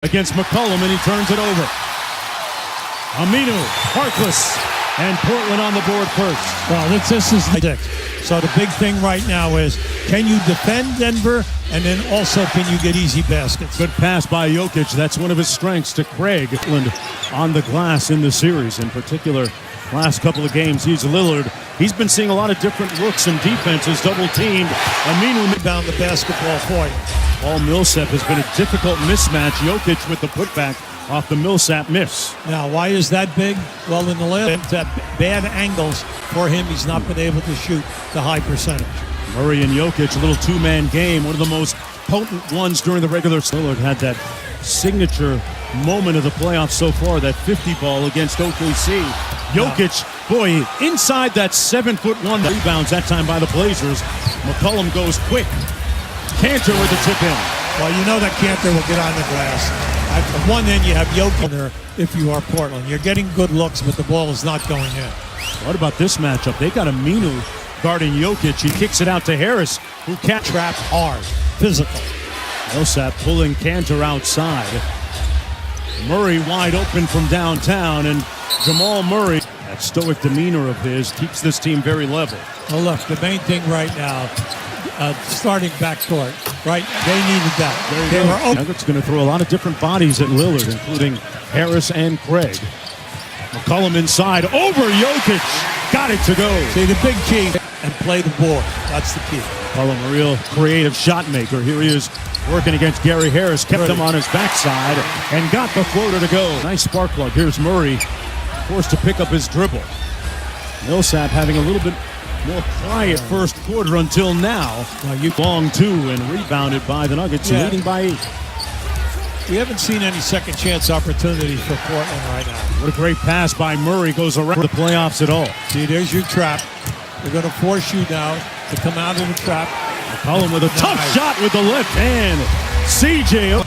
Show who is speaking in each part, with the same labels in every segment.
Speaker 1: against McCollum, and he turns it over. Aminu, Harkless, and Portland on the board first.
Speaker 2: Well, this is the so the big thing right now is, can you defend Denver, and then also can you get easy baskets?
Speaker 1: Good pass by Jokic. That's one of his strengths to Craig. On the glass in the series, in particular, last couple of games, he's Lillard. He's been seeing a lot of different looks and defenses, double teamed. Aminu
Speaker 2: down the basketball for you.
Speaker 1: Paul Millsap has been a difficult mismatch. Jokic with the putback off the Millsap miss.
Speaker 2: Now, why is that big? Well, in the last bad angles for him, he's not been able to shoot the high percentage.
Speaker 1: Murray and Jokic, a little two-man game, one of the most potent ones during the regular season. Lillard had that signature moment of the playoffs so far, that 50 ball against OKC. Jokic, boy, inside that 7'1", rebounds that time by the Blazers. McCollum goes quick. Kanter with the tip in.
Speaker 2: Well, you know that Kanter will get on the glass. At one end, you have Jokic there if you are Portland. You're getting good looks, but the ball is not going in.
Speaker 1: What about this matchup? They got Aminu guarding Jokic. He kicks it out to Harris, who can't
Speaker 2: trap hard, physical.
Speaker 1: Millsap pulling Kanter outside. Murray wide open from downtown, and Jamal Murray, that stoic demeanor of his, keeps this team very level.
Speaker 2: Well, look, the main thing right now, starting backcourt, right? They needed that. They were open.
Speaker 1: Nuggets going to throw a lot of different bodies at Lillard, including Harris and Craig. McCollum inside, over Jokic. Got it to go.
Speaker 2: See, the big key, and play the board. That's the key.
Speaker 1: McCollum, a real creative shot maker. Here he is working against Gary Harris. Kept him on his backside and got the floater to go. Nice spark plug. Here's Murray, forced to pick up his dribble. Millsap having a little bit more quiet first quarter until now. Long two and rebounded by the Nuggets, leading by 8.
Speaker 2: We haven't seen any second chance opportunities for Portland right now.
Speaker 1: What a great pass by Murray, goes around the playoffs at all.
Speaker 2: See, there's your trap. They're going to force you now to come out of the trap.
Speaker 1: McCollum with a tough shot with the left hand. CJ.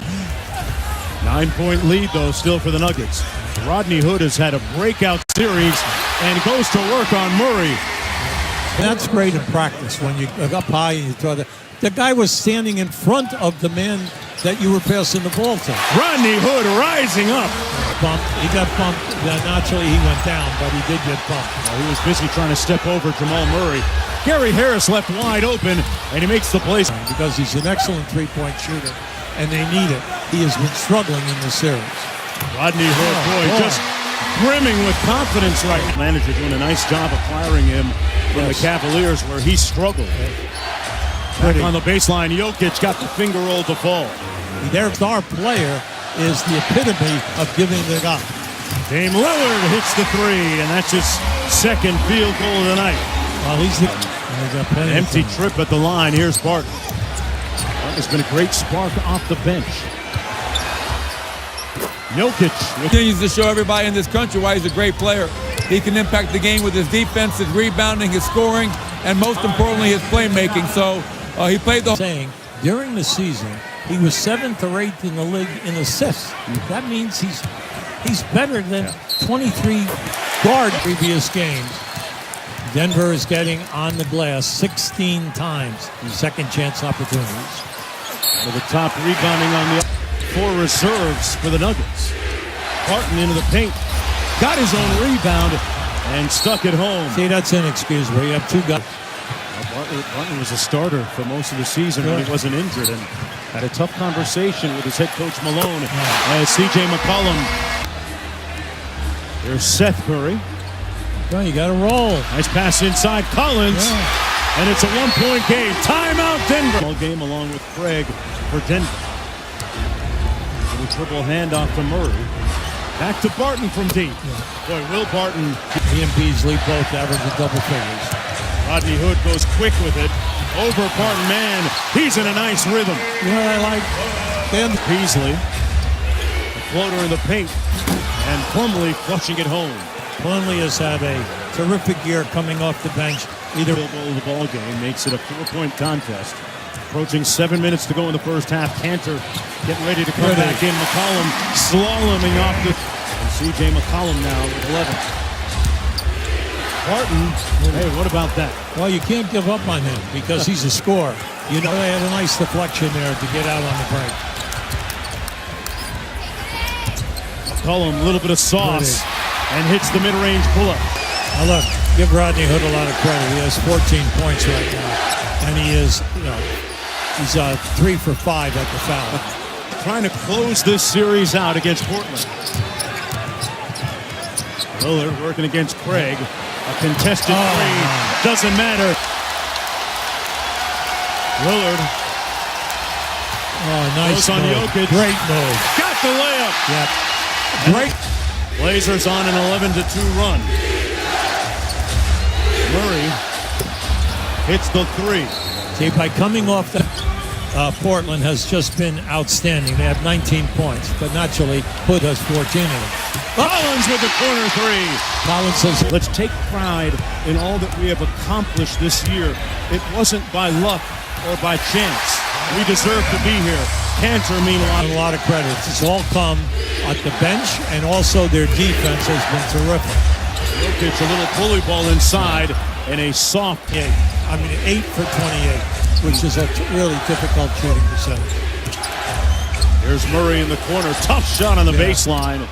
Speaker 1: 9-point lead, though, still for the Nuggets. Rodney Hood has had a breakout series and goes to work on Murray.
Speaker 2: That's great in practice when you go up high and you throw the guy was standing in front of the man that you were passing the ball to.
Speaker 1: Rodney Hood rising up.
Speaker 2: He got bumped. Naturally, he went down, but he did get bumped.
Speaker 1: He was busy trying to step over Jamal Murray. Gary Harris left wide open, and he makes the play.
Speaker 2: Because he's an excellent three-point shooter, and they need it. He has been struggling in the series.
Speaker 1: Rodney Hood, just brimming with confidence right now. Manager doing a nice job acquiring him from the Cavaliers, where he struggled. Back on the baseline, Jokic got the finger roll to fall.
Speaker 2: Their star player is the epitome of giving it up.
Speaker 1: Dame Lillard hits the three, and that's his second field goal of the night.
Speaker 2: Well, he's
Speaker 1: an empty trip at the line. Here's Barton. There's been a great spark off the bench. Jokic
Speaker 3: continues to show everybody in this country why he's a great player. He can impact the game with his defense, his rebounding, his scoring, and most importantly, his playmaking. So he played the...
Speaker 2: Saying, during the season, he was 7th or 8th in the league in assists. That means he's better than 23 guard previous games. Denver is getting on the glass 16 times in second chance opportunities.
Speaker 1: One of the top rebounding on the 4 reserves for the Nuggets. Barton into the paint. Got his own rebound and stuck it home.
Speaker 2: See, that's inexcusable. You have two guys.
Speaker 1: Barton was a starter for most of the season when he wasn't injured, and had a tough conversation with his head coach Malone as C.J. McCollum. There's Seth Curry.
Speaker 2: Well, you got to roll.
Speaker 1: Nice pass inside Collins, and it's a 1-point game. Timeout, Denver. All game along with Craig for Denver. Little triple handoff to Murray. Back to Barton from deep. Boy, Will Barton.
Speaker 2: He and Beasley both average double figures.
Speaker 1: Rodney Hood goes quick with it. Over Barton, man. He's in a nice rhythm.
Speaker 2: You know what I like?
Speaker 1: Beasley. The floater in the paint. And Plumlee flushing it home.
Speaker 2: Plumlee has had a terrific year coming off the bench.
Speaker 1: Either goal of the ball game makes it a 4-point contest. Approaching 7 minutes to go in the first half. Kanter getting ready to come back in. McCollum slaloming off the... And C.J. McCollum now with 11. Barton, hey, what about that?
Speaker 2: Well, you can't give up on him because he's a scorer. You know, they had a nice deflection there to get out on the break.
Speaker 1: McCollum, a little bit of sauce, and hits the mid-range pull-up.
Speaker 2: Now look, give Rodney Hood a lot of credit. He has 14 points right now, and he is, he's 3 for 5 at the foul.
Speaker 1: Trying to close this series out against Portland. Lillard working against Craig. A contested three. Doesn't matter. Lillard.
Speaker 2: Oh, nice
Speaker 1: on
Speaker 2: move.
Speaker 1: Jokic.
Speaker 2: Great move.
Speaker 1: Got the layup.
Speaker 2: Yep. Great.
Speaker 1: Blazers on an 11-2 run. Murray hits the three.
Speaker 2: See, by coming off the Portland has just been outstanding. They have 19 points, but naturally Hood has 14 of them.
Speaker 1: Collins with the corner three.
Speaker 2: Collins says,
Speaker 1: let's take pride in all that we have accomplished this year. It wasn't by luck or by chance. We deserve to be here. Cantor, meanwhile,
Speaker 2: a lot of credit. It's all come at the bench, and also their defense has been terrific.
Speaker 1: Jokic, a little bully ball inside, and a soft hit.
Speaker 2: 8 for 28, which is a really difficult shooting percentage.
Speaker 1: Here's Murray in the corner. Tough shot on the baseline.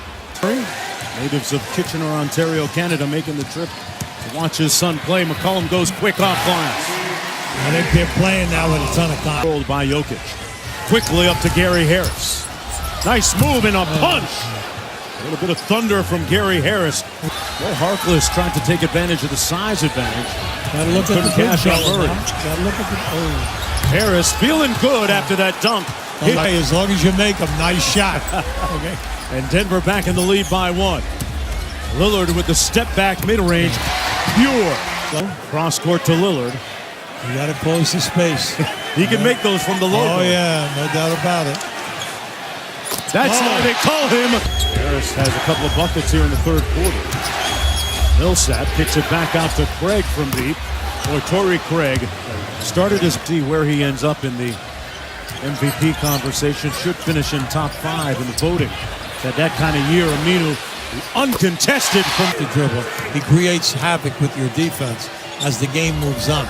Speaker 1: Natives of Kitchener, Ontario, Canada, making the trip to watch his son play. McCollum goes quick off glass.
Speaker 2: I think they're playing now with a ton of time.
Speaker 1: Controlled by Jokic. Quickly up to Gary Harris. Nice move and a punch. A little bit of thunder from Gary Harris. Well, Harkless tried to take advantage of the size advantage.
Speaker 2: Gotta look at the
Speaker 1: cash out Murray.
Speaker 2: Gotta look at the
Speaker 1: Harris feeling good after that dunk.
Speaker 2: Hey, as long as you make them, nice shot.
Speaker 1: Okay. And Denver back in the lead by 1. Lillard with the step back mid-range. Pure. Cross court to Lillard.
Speaker 2: You got to close the space.
Speaker 1: He can make those from the low.
Speaker 2: Oh, yeah, no doubt about it.
Speaker 1: That's why they call him. Harris has a couple of buckets here in the third quarter. Millsap kicks it back out to Craig from deep. Boy, Torrey Craig started to see where he ends up in the MVP conversation. Should finish in top 5 in the voting. Had that kind of year. Aminu uncontested from
Speaker 2: the dribble. He creates havoc with your defense as the game moves on.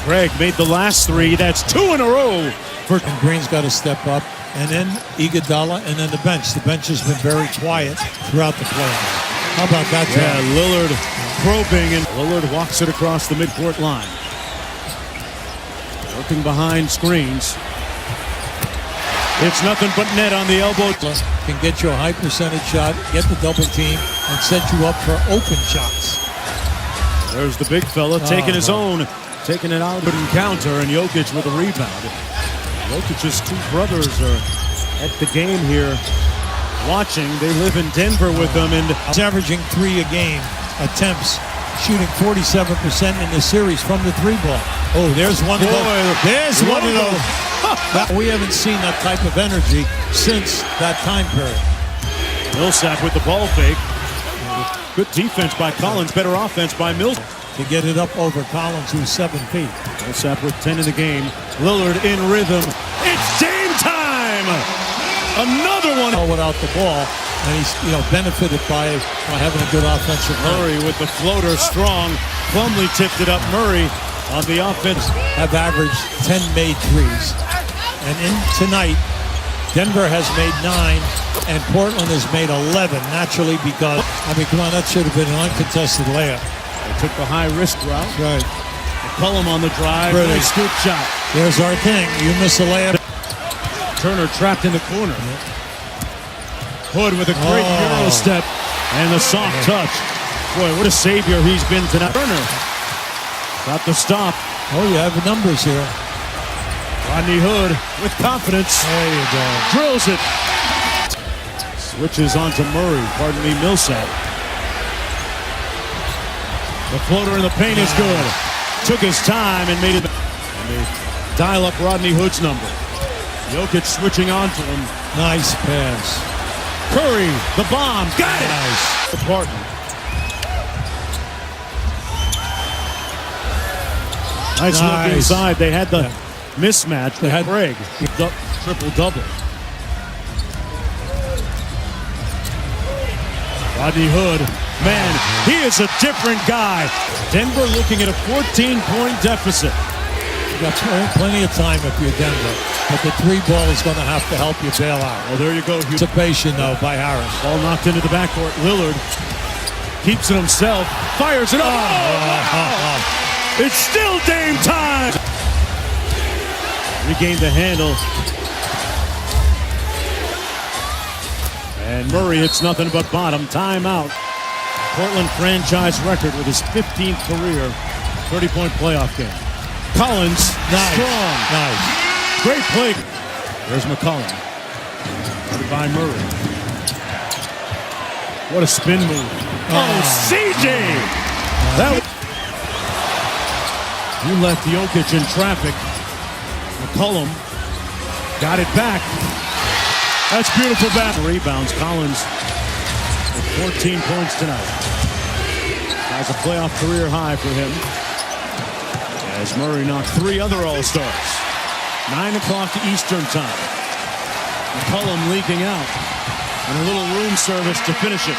Speaker 1: Craig made the last 3. That's 2 in a row.
Speaker 2: And Green's got to step up. And then Iguodala, and then the bench. The bench has been very quiet throughout the playoffs. How about that?
Speaker 1: Yeah, Lillard probing, and Lillard walks it across the midcourt line. Working behind screens. It's nothing but net on the elbow.
Speaker 2: Can get you a high percentage shot, get the double team, and set you up for open shots.
Speaker 1: There's the big fella taking his own, taking it out, couldn't counter, and Jokic with a rebound. Jokic's 2 brothers are at the game here watching. They live in Denver with them, and
Speaker 2: he's averaging 3 a game attempts, shooting 47% in the series from the 3-ball. Oh, there's one of those. There's one of those. We haven't seen that type of energy since that time period.
Speaker 1: Millsap with the ball fake. Good defense by Collins, better offense by Millsap.
Speaker 2: To get it up over Collins, who's 7 feet.
Speaker 1: Millsap with 10 in the game. Lillard in rhythm. It's Dame time! Another one.
Speaker 2: Without the ball, and he's benefited by having a good offensive.
Speaker 1: Murray with the floater, strong. Plumlee tipped it up. Murray on the offense.
Speaker 2: Have averaged 10 made threes. And in tonight, Denver has made 9, and Portland has made 11. Naturally, because come on, that should have been an uncontested layup.
Speaker 1: They took the high-risk route.
Speaker 2: Right.
Speaker 1: McCollum on the drive. Nice scoop shot.
Speaker 2: There's our thing. You miss a layup.
Speaker 1: Turner trapped in the corner. Hood with a great Euro step and the soft touch. Boy, what a savior he's been tonight. Turner got the stop.
Speaker 2: Oh, you have the numbers here.
Speaker 1: Rodney Hood with confidence.
Speaker 2: There you go.
Speaker 1: Drills it. Switches onto Murray. Pardon me, Millsap. The floater in the paint is good. Took his time and made it. And they dial up Rodney Hood's number. Jokic switching on to him.
Speaker 2: Nice pass.
Speaker 1: Curry, the bomb. Got it.
Speaker 2: Nice.
Speaker 1: The partner. Nice look inside. They had the mismatch. They had Craig. Triple-double. Rodney Hood. Man, he is a different guy. Denver looking at a 14-point deficit.
Speaker 2: You got plenty of time if you're Denver, but the three ball is going to have to help you bail out.
Speaker 1: Well, there you go.
Speaker 2: Anticipation, though, by Harris.
Speaker 1: Ball knocked into the backcourt. Lillard keeps it himself, fires it up. It's still Dame time. Regained the handle. And Murray hits nothing but bottom. Timeout. Portland franchise record with his 15th career 30-point playoff game. Collins, strong.
Speaker 2: Nice.
Speaker 1: Great play. There's McCollum. Covered by Murray. What a spin move. Oh, CJ! You left Jokic in traffic. McCollum got it back. That's beautiful back. Rebounds. Collins with 14 points tonight. Has a playoff career high for him. As Murray knocked 3 other All-Stars. 9 o'clock Eastern time. McCollum leaking out. And a little room service to finish it.